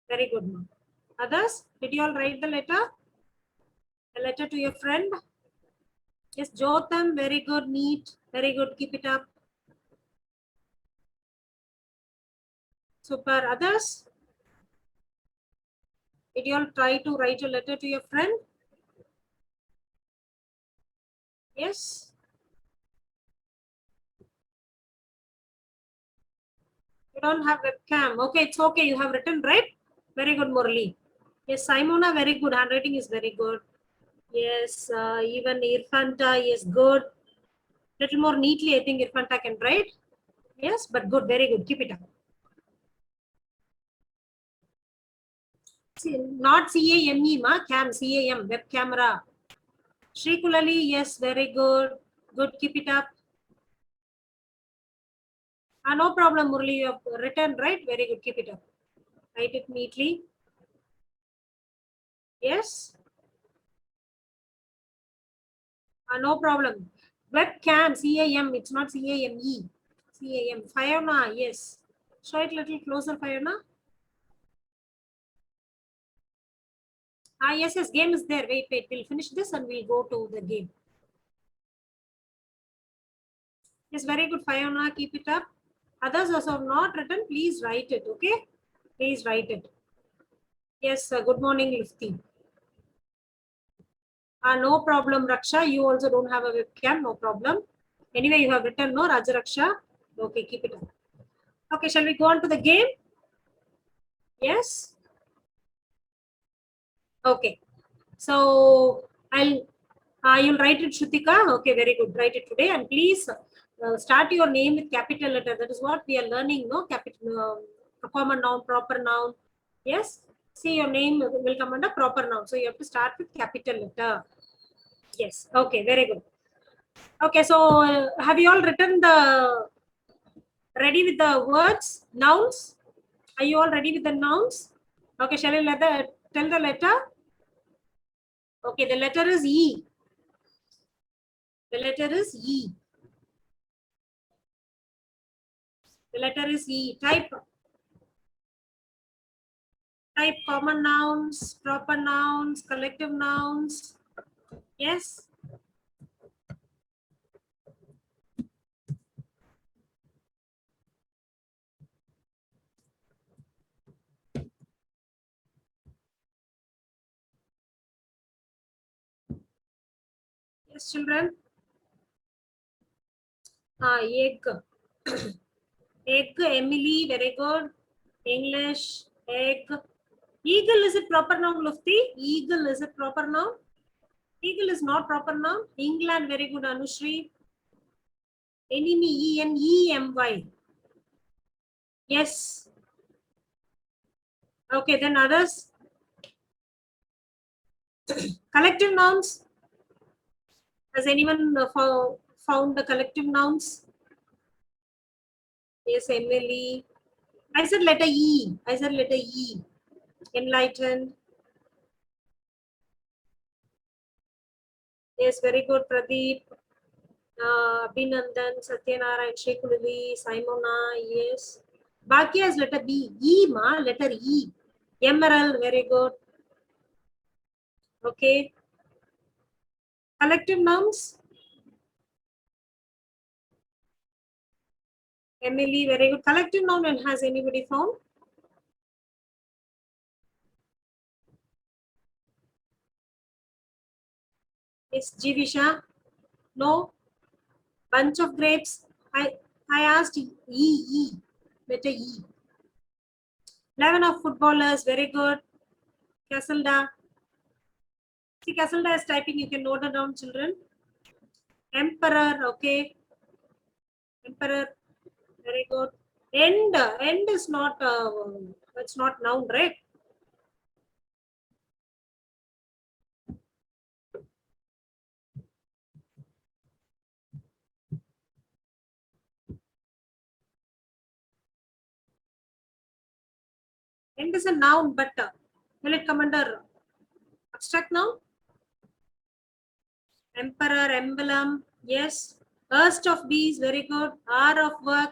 Very good, ma'am. Others, did you all write the letter? A letter to your friend? Yes, Jotham, very good, neat, very good, keep it up. Super. Others, did you all try to write a letter to your friend? Yes. You don't have webcam. Okay, it's okay. You have written, right? Very good, Murli. Yes, Simona, very good. Handwriting is very good. Yes, even Irfanta is good. Little more neatly, I think Irfanta can write. Yes, but good, very good. Keep it up. See, not CAME, ma, cam, CAM, web camera. Shrikulali, yes, very good. Good, keep it up. No problem, Murli. You have written, right? Very good, keep it up. Write it neatly. Yes. No problem. Webcam, CAM, it's not CAME. CAM. Fiona, yes. Show it a little closer, Fiona. Yes, yes, game is there. Wait, wait. We'll finish this and we'll go to the game. Yes, very good, Fiona. Keep it up. Others also have not written. Please write it, okay? Please write it. Yes, good morning, Lufti. No problem, Raksha. You also don't have a webcam. No problem. Anyway, you have written, no, Raja Raksha. Okay, keep it up. Okay, shall we go on to the game? Yes? Okay. So you'll write it, Shrutika. Okay, very good. Write it today, and please start your name with capital letter. That is what we are learning. No capital, common noun, proper noun. Yes. See, your name will come under proper noun. So you have to start with capital letter. Yes. Okay. Very good. Okay. So have you all written the ready with the words nouns? Are you all ready with the nouns? Okay. Shall I tell the letter? Okay. The letter is E. The letter is E. The letter is E. Type common nouns, proper nouns, collective nouns. Yes. Yes, children. Egg. Egg, Emily, very good. English, egg. Eagle, is it proper noun, Lufti? Eagle, is it proper noun? Eagle is not proper noun. England, very good, Anushri. Enemy, ENEMY. Yes. Okay, then others. Collective nouns. Has anyone found the collective nouns? Yes, Emily. I said letter E. I said letter E. Enlightened. Yes, very good, Pradeep. Abhinandan, Satyanarayan, Shekulili, Simona, yes. Baki has letter B. E, ma, letter E. Emerald, very good. Okay. Collective nouns. Emily, very good. Collective noun, and has anybody found? It's Jivisha. No. Bunch of grapes. I asked E. Letter E. 11 of footballers, very good. Casilda. See, Casilda is typing. You can note it down, children. Emperor, okay. Emperor, very good. End is not, it's not noun, right? End is a noun, but will it come under abstract noun? Emperor, emblem, yes. Erst of bees, very good. R of work.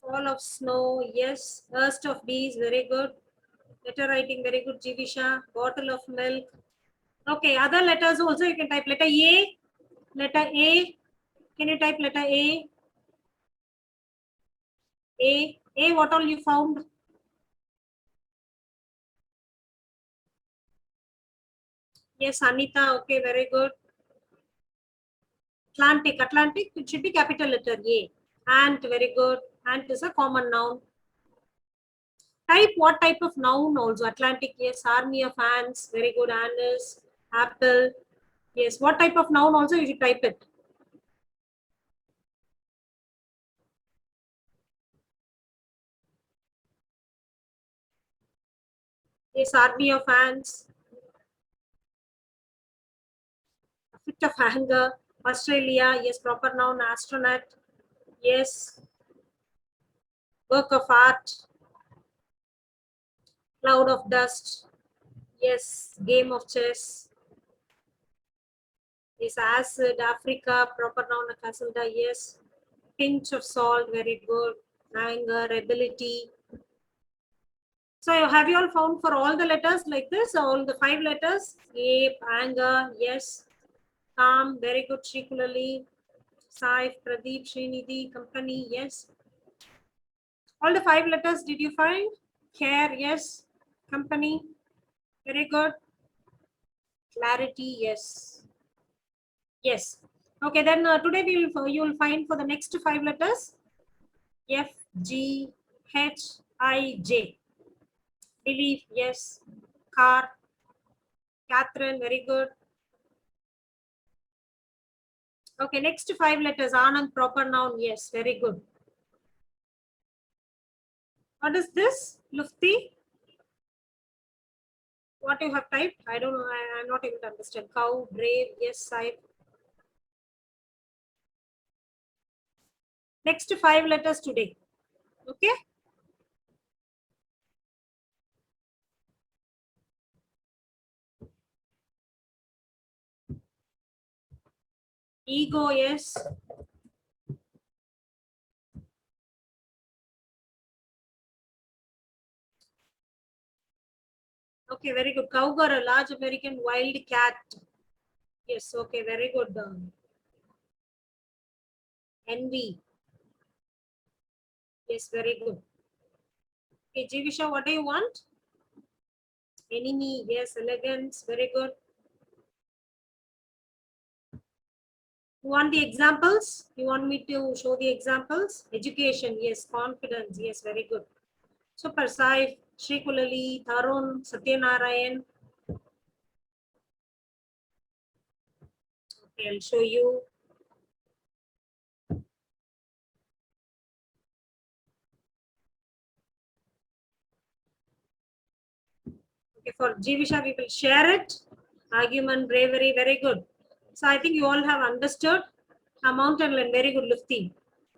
Fall of snow, yes. Burst of bees, very good. Letter writing, very good, Jivisha. Bottle of milk. Okay, other letters also you can type letter A. Letter A. Can you type letter A? A, what all you found? Yes, Anita, okay, very good. Atlantic, it should be capital letter A. Ant, very good. Ant is a common noun. Type what type of noun also? Atlantic, yes. Army of ants, very good. Anise, apple, yes. What type of noun also you should type it? Yes, army of ants. A fit of anger. Australia, yes. Proper noun. Astronaut, yes. Work of art. Cloud of dust, yes. Game of chess. Yes, acid, Africa, proper noun, Casilda, yes. Pinch of salt, very good. Anger, ability. So have you all found for all the letters like this? All the 5 letters? Ape, anger, yes. Calm, very good. Shikulali, Saif, Pradeep, Srinidhi, company, yes. All the 5 letters did you find? Care, yes. Company, very good. Clarity, yes. Yes. Okay, then today you will find for the next 5 letters F, G, H, I, J. Belief, yes. Car, Catherine, very good. Okay, next 5 letters Anand, proper noun, yes, very good. What is this? Lufti? What you have typed? I don't know. I'm not able to understand. Cow, brave, yes, side. Next 5 letters today. Okay. Ego, yes. Okay, very good. Cowgirl, a large American wild cat. Yes, okay, very good. Envy. Yes, very good. Okay, Jivisha, what do you want? Enemy, yes, elegance, very good. You want the examples? You want me to show the examples? Education, yes, confidence, yes, very good. Super, Saif, Shrikulali, Tarun, Satyanarayan. Okay, I'll show you. Okay, for Jivisha, we will share it. Argument, bravery, very good. So I think you all have understood. A mountain lion, very good, Lufti.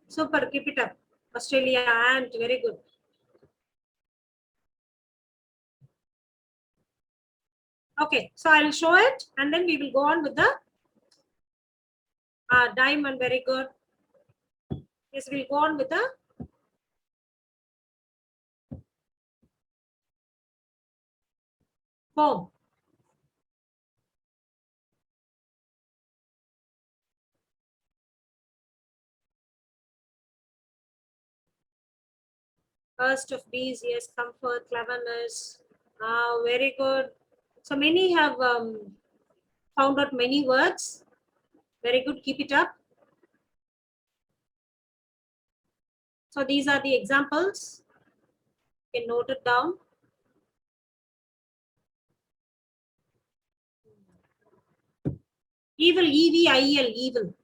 Super, keep it up. Australia, and very good. Okay, so I'll show it and then we will go on with the diamond, very good. Yes, we'll go on with the home. First of bees, yes, comfort, cleverness, very good. So many have found out many words. Very good, keep it up. So these are the examples. You can note it down. Evil, E-V-I-E-L, evil.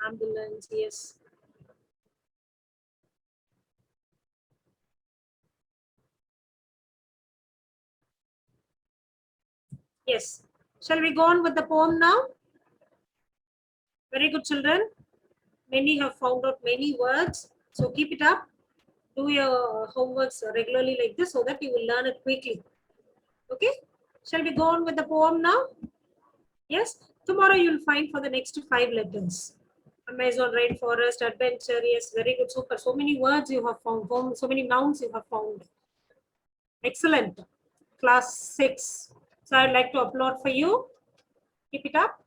Ambulance, yes. Yes. Shall we go on with the poem now? Very good, children. Many have found out many words. So keep it up. Do your homeworks regularly like this so that you will learn it quickly. Okay. Shall we go on with the poem now? Yes, tomorrow you'll find for the next 5 letters. Amazon, rainforest, adventure. Yes, very good, super. So many words you have found, so many nouns you have found. Excellent. Class 6. So I'd like to upload for you. Keep it up.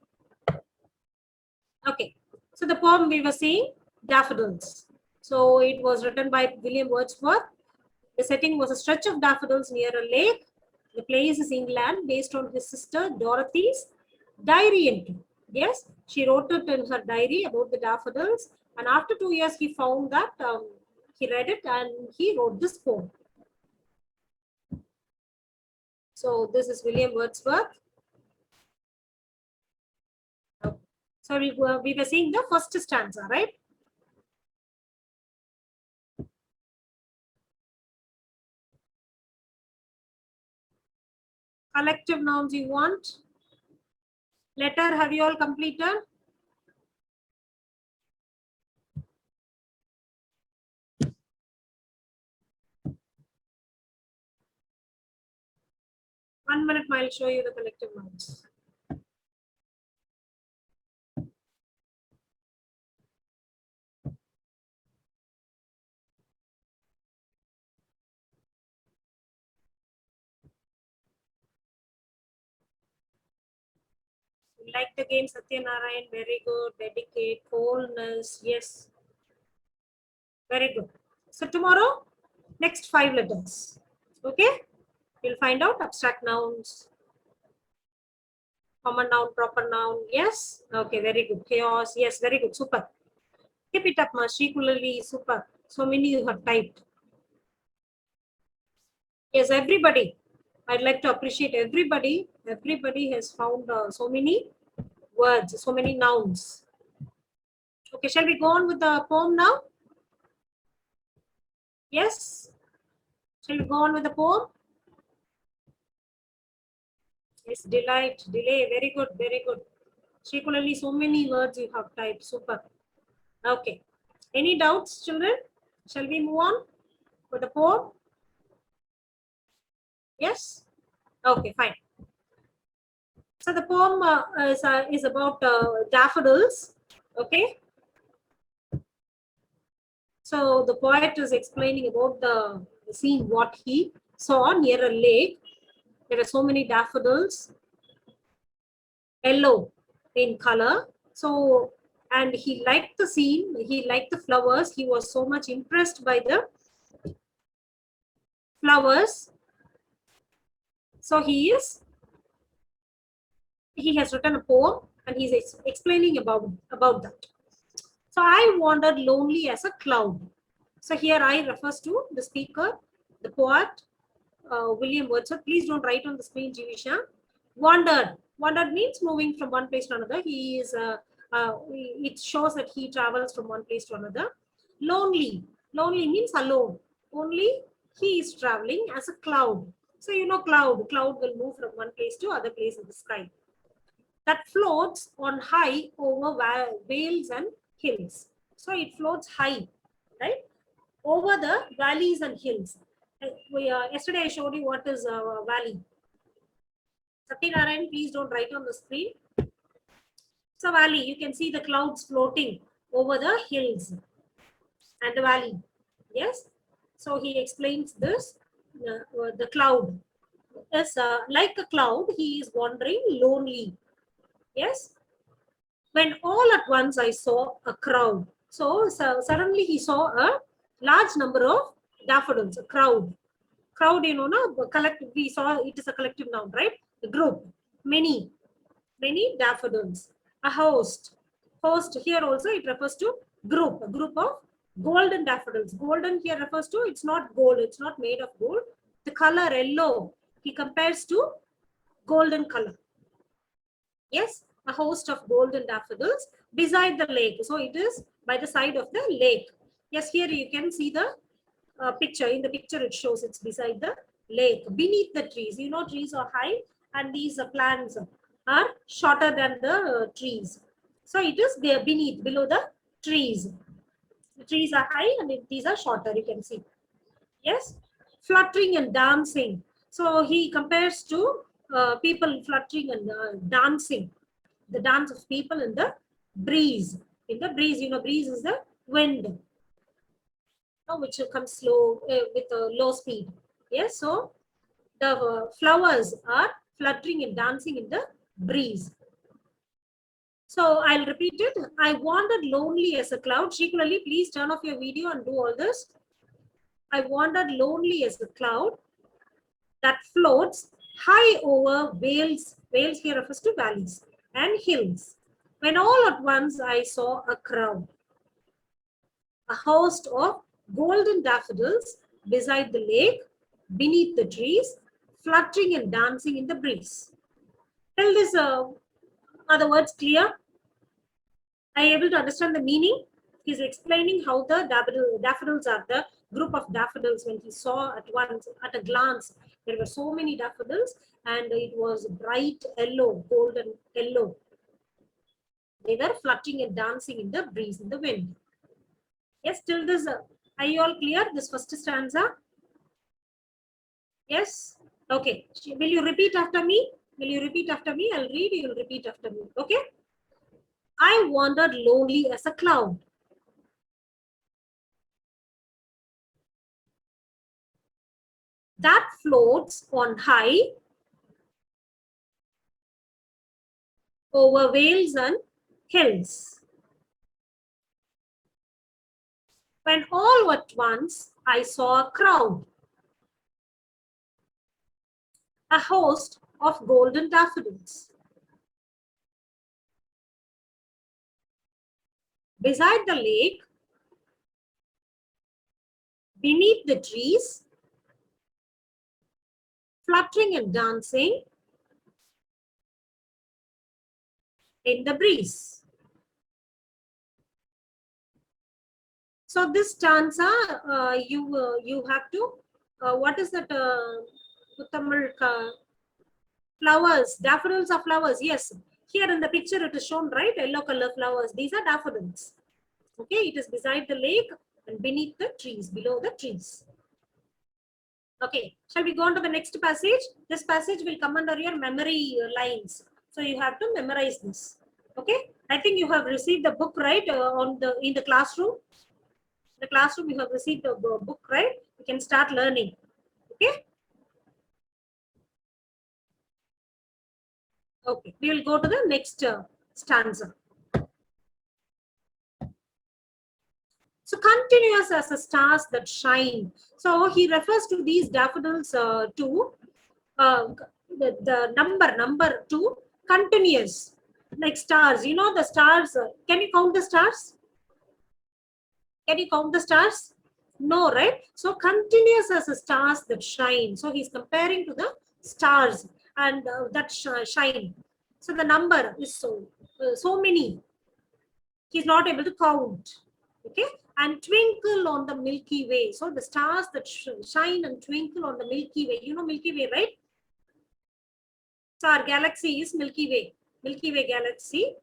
Okay. So the poem we were seeing, Daffodils. So it was written by William Wordsworth. The setting was a stretch of daffodils near a lake. The place is England, based on his sister Dorothy's diary entry. Yes, she wrote it in her diary about the daffodils. And after 2 years, he found that he read it and he wrote this poem. So this is William Wordsworth. So we were seeing the first stanza, right? Collective nouns you want. Letter, have you all completed? One minute, I'll show you the collective nouns. Like the game, Satyanarayan, very good. Dedicate, wholeness, yes. Very good. So tomorrow, next 5 letters. Okay? We'll find out abstract nouns, common noun, proper noun. Yes? Okay, very good. Chaos. Yes, very good. Super. Keep it up, Mashikulali. Super. So many you have typed. Yes, everybody. I'd like to appreciate everybody. Everybody has found so many words, so many nouns. Okay, shall we go on with the poem now? Yes? Shall we go on with the poem? Yes, delight, delay. Very good, very good. Particularly, so many words you have typed. Super. Okay. Any doubts, children? Shall we move on with the poem? Yes? Okay, fine. So the poem is about daffodils. Okay. So the poet is explaining about the scene, what he saw near a lake. There are so many daffodils, yellow in color. So, and he liked the scene, he liked the flowers. He was so much impressed by the flowers. So he has written a poem and he's explaining about that. So I wandered lonely as a cloud. So here I refers to the speaker, the poet, William Wordsworth. Please don't write on the screen, Jivisha. Wandered. Wandered means moving from one place to another. He is. It shows that he travels from one place to another. Lonely. Lonely means alone. Only he is traveling as a cloud. So you know cloud. Cloud will move from one place to other place in the sky. That floats on high over vales and hills. So it floats high, right? Over the valleys and hills. Yesterday I showed you what is a valley. Satyanarayan, please don't write on the screen. It's a valley. You can see the clouds floating over the hills and the valley. Yes. So he explains this. The cloud is like a cloud. He is wandering lonely. Yes. When all at once I saw a crowd. So suddenly he saw a large number of daffodils, a crowd. Crowd, you know, na, collective, we saw it is a collective noun, right? The group, many daffodils. A host. Host here also it refers to group, a group of golden daffodils. Golden here refers to it's not gold, it's not made of gold. The color yellow, he compares to golden color. Yes, a host of golden daffodils beside the lake. So it is by the side of the lake. Yes, here you can see the picture. In the picture, it shows it's beside the lake, beneath the trees. You know, trees are high and these plants are shorter than the trees. So it is there beneath, below the trees. The trees are high and these are shorter, you can see. Yes, fluttering and dancing. So he compares to people fluttering and dancing. the dance of people in the breeze. In the breeze, you know, breeze is the wind, which comes slow with a low speed. Yes, so the flowers are fluttering and dancing in the breeze. So I'll repeat it. I wandered lonely as a cloud. Shrikulali, please turn off your video and do all this. I wandered lonely as a cloud that floats high over vales. Vales here refers to valleys and hills. When all at once I saw a crowd, a host of golden daffodils beside the lake, beneath the trees, fluttering and dancing in the breeze. Tell this, are the words clear? Are you able to understand the meaning? He's explaining how the daffodils are the group of daffodils. When he saw at a glance, there were so many daffodils and it was bright yellow, golden yellow. They were fluttering and dancing in the breeze, in the wind. Yes, till this, are you all clear? This first stanza? Yes? Okay. Will you repeat after me? Will you repeat after me? I'll read, you'll repeat after me. Okay? I wandered lonely as a cloud. That floats on high over vales and hills. When all at once I saw a crowd, a host of golden daffodils. Beside the lake, beneath the trees, fluttering and dancing in the breeze. So this stanza, you have to, what is that? Flowers, daffodils are flowers. Yes, here in the picture it is shown, right? Yellow color flowers. These are daffodils. Okay, it is beside the lake and beneath the trees, below the trees. Okay, shall we go on to the next passage? This passage will come under your memory lines. So you have to memorize this. Okay, I think you have received the book, right? In the classroom. In the classroom, you have received the book, right? You can start learning. Okay. Okay, we will go to the next stanza. So continuous as the stars that shine. So he refers to these daffodils to the number 2, continuous, like stars. You know the stars. Can you count the stars? Can you count the stars? No, right? So continuous as the stars that shine. So he's comparing to the stars and that shine. So the number is so many. He's not able to count. Okay, and twinkle on the Milky Way. So the stars that shine and twinkle on the Milky Way. You know Milky Way, right? So our galaxy is Milky Way. Milky Way galaxy.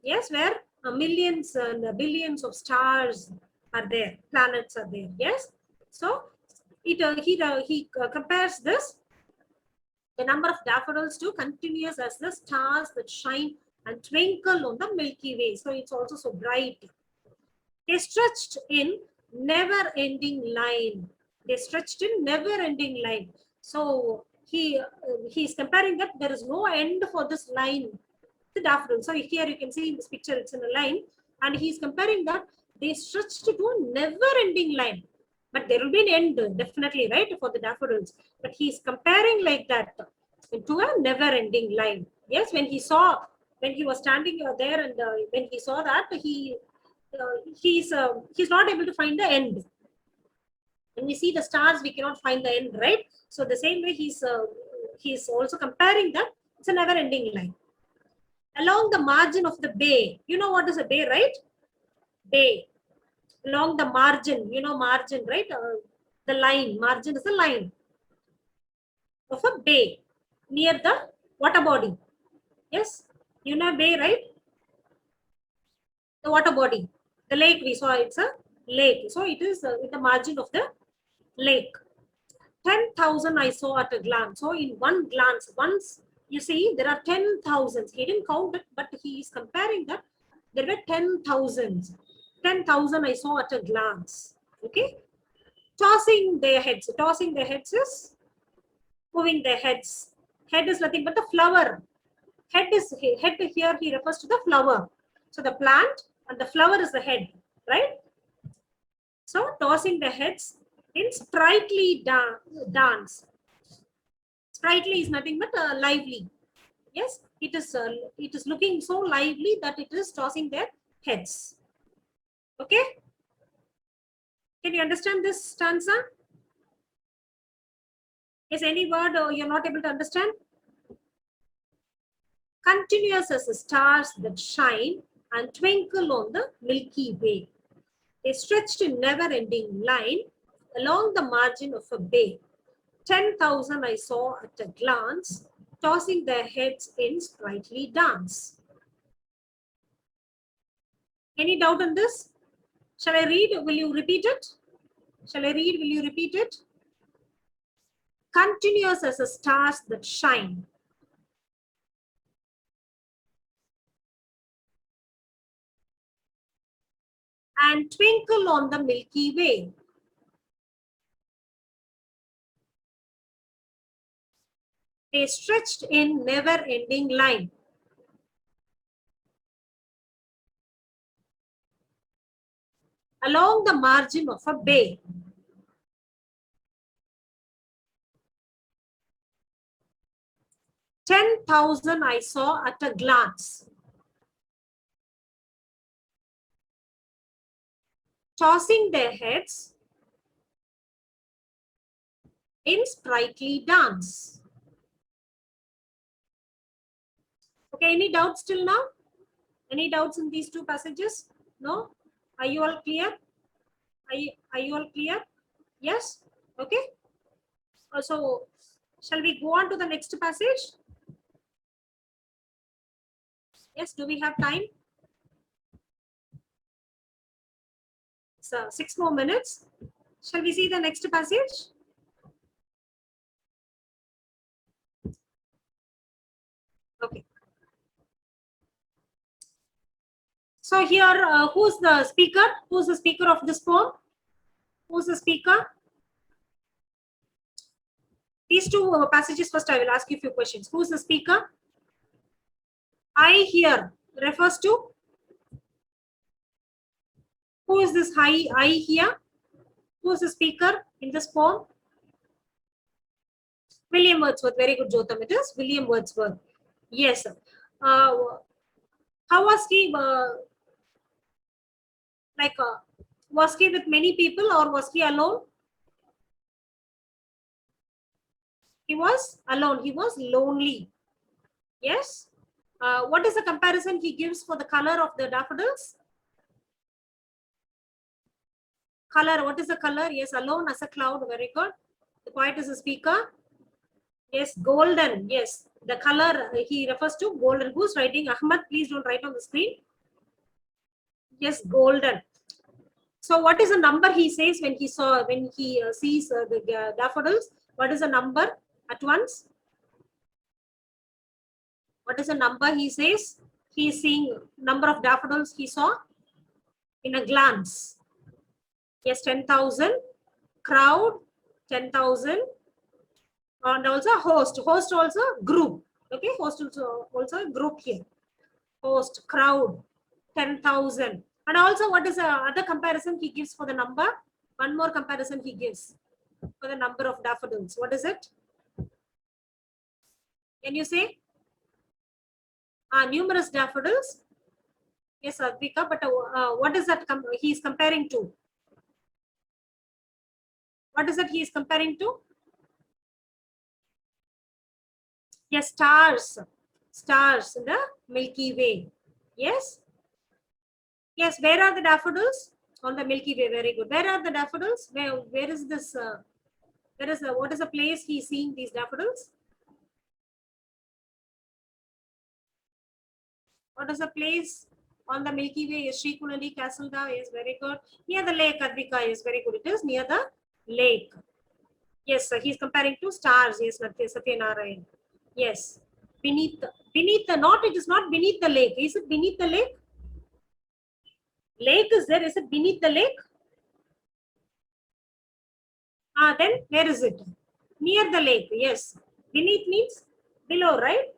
Yes, where millions and billions of stars are there. Planets are there. Yes. So he compares this, the number of daffodils, to continuous as the stars that shine and twinkle on the Milky Way. So it's also so bright. They stretched in never-ending line. They stretched in never-ending line. So he's comparing that there is no end for this line, the daffodil. So here you can see in this picture, it's in a line, and he's comparing that they stretched to a never-ending line. But there will be an end, definitely, right, for the daffodils. But he's comparing like that to a never-ending line. Yes, when he was standing there, and when he saw that, he's not able to find the end. When we see the stars, we cannot find the end, right? So the same way he's also comparing that it's a never-ending line. Along the margin of the bay, you know what is a bay, right? Bay. Along the margin, you know margin, right? The line, margin is the line of a bay near the water body. Yes, you know bay, right? The water body. The lake we saw, it's a lake. So it is in the margin of the lake. 10,000 I saw at a glance. So in one glance, once You see, there are 10,000. He didn't count it, but he is comparing that there were 10,000. 10,000 I saw at a glance. Okay. Tossing their heads. Tossing their heads is moving their heads. Head is nothing but the flower. Head here. He refers to the flower. So the plant and the flower is the head, right? So tossing the heads in sprightly dance. Sprightly is nothing but lively. Yes, it is looking so lively that it is tossing their heads. Okay. Can you understand this stanza? Is any word you're not able to understand? Continuous as the stars that shine and twinkle on the Milky Way. They stretched in never-ending line along the margin of a bay. 10,000 I saw at a glance, tossing their heads in sprightly dance. Any doubt on this? Shall I read? Will you repeat it? Shall I read? Will you repeat it? Continuous as the stars that shine. And twinkle on the Milky Way. They stretched in never-ending line. Along the margin of a bay. "10,000 I saw at a glance, tossing their heads in sprightly dance." Okay, any doubts till now? Any doubts in these two passages? No? Are you all clear? Are you all clear? Yes? Okay. So, shall we go on to the next passage? Yes, do we have time? So, 6 more minutes. Shall we see the next passage? Okay. So here, who's the speaker? Who's the speaker of this poem? Who's the speaker? These two passages first, I will ask you a few questions. Who's the speaker? I here refers to? Who is this I here? Who is the speaker in this poem? William Wordsworth. Very good, Jotham. It is William Wordsworth. Yes. How was he? Was he with many people or was he alone? He was alone. He was lonely. Yes. What is the comparison he gives for the color of the daffodils? Color. What is the color? Yes, alone as a cloud. Very good. The poet is a speaker. Yes, golden. Yes, the color he refers to golden. Who's writing? Ahmad, please don't write on the screen. Yes, golden. So, what is the number he says when he sees the daffodils? What is the number at once? What is the number he says? He is seeing number of daffodils he saw in a glance. Yes, 10,000. Crowd, 10,000. And also host. Host also group. Okay, host also a group here. Host, crowd, 10,000. And also, what is the other comparison he gives for the number? One more comparison he gives for the number of daffodils. What is it? Can you say? Numerous daffodils. Yes, Advika, but what is that he is comparing to? What is that he is comparing to? Yes, stars. Stars in the Milky Way. Yes? Yes, where are the daffodils? On the Milky Way. Very good. Where are the daffodils? Where is this? What is the place he is seeing these daffodils? What is the place on the Milky Way? Is Srikunali Castle? Is very good. Near the lake, Advika is very good. It is near the lake. Yes, he is comparing to stars. Yes, Satyanarayan. Yes. Beneath the, not, it is not beneath the lake. Is it beneath the lake? Lake is there. Is it beneath the lake? Then where is it? Near the lake. Yes. Beneath means below, right?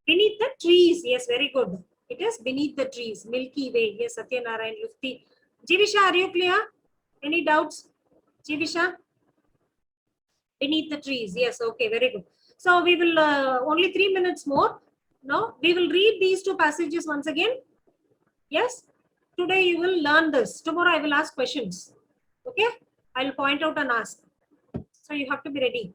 Beneath the trees. Yes, very good. It is beneath the trees. Milky Way. Yes, Satyanarayan Lufti. Jivisha, are you clear? Any doubts? Jivisha? Beneath the trees. Yes, okay, very good. So we will only 3 minutes more. No, we will read these two passages once again. Yes, today you will learn this. Tomorrow I will ask questions. Okay, I will point out and ask. So you have to be ready.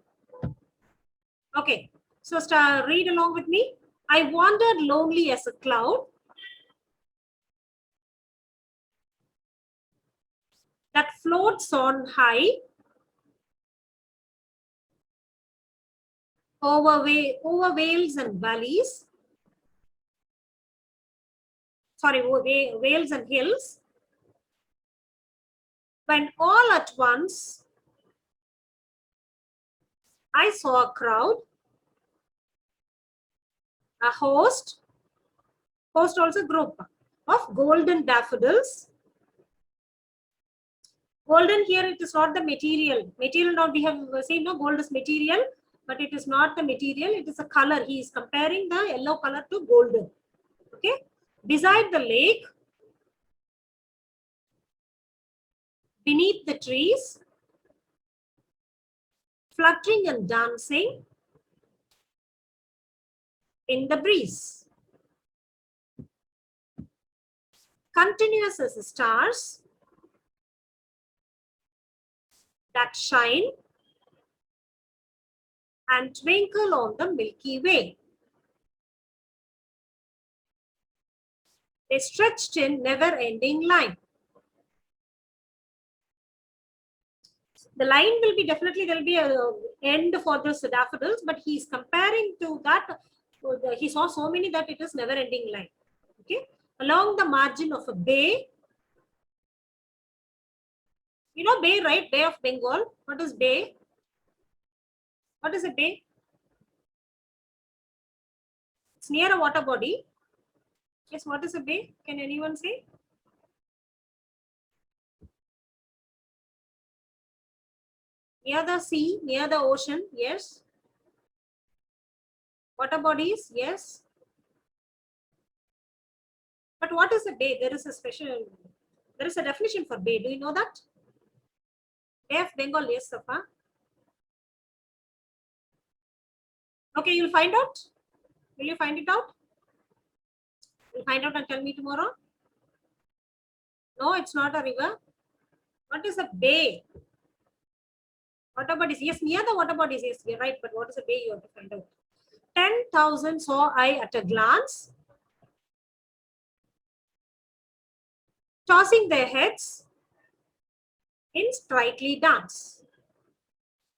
Okay, so read along with me. I wandered lonely as a cloud that floats on high over vales and valleys. Sorry, vales and hills. When all at once I saw a crowd, a host also group of golden daffodils. Golden here, it is not the material. Material now we have seen, no, gold is material, but it is not the material. It is a color. He is comparing the yellow color to golden. Okay. Beside the lake, beneath the trees, fluttering and dancing in the breeze. Continuous as the stars that shine and twinkle on the Milky Way. They stretched in never-ending line. The line will be definitely, there will be an end for this daffodils, but he is comparing to that. He saw so many that it is never-ending line. Okay, along the margin of a bay. You know bay, right? Bay of Bengal. What is bay? What is a bay? It's near a water body. Yes, what is a bay? Can anyone say? Near the sea, near the ocean. Yes. Water bodies. Yes. But what is a bay? There is a definition for bay. Do you know that? Bay of Bengal. Yes, Safa. Okay, you'll find out. Will you find it out? You'll find out and tell me tomorrow. No, it's not a river. What is a bay? Water bodies. Yes, near the water bodies. Yes, you're right. But what is a bay? You have to find out. 10,000 saw I at a glance, tossing their heads in sprightly dance.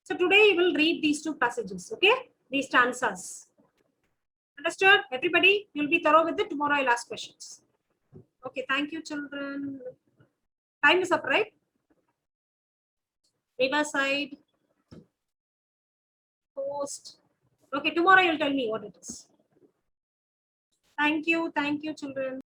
So today we will read these two passages, okay? These stanzas. Understood? Everybody, you'll be thorough with it. Tomorrow I'll ask questions. Okay, thank you, children. Time is up, right? Riverside. Post. Okay, tomorrow you'll tell me what it is. Thank you, children.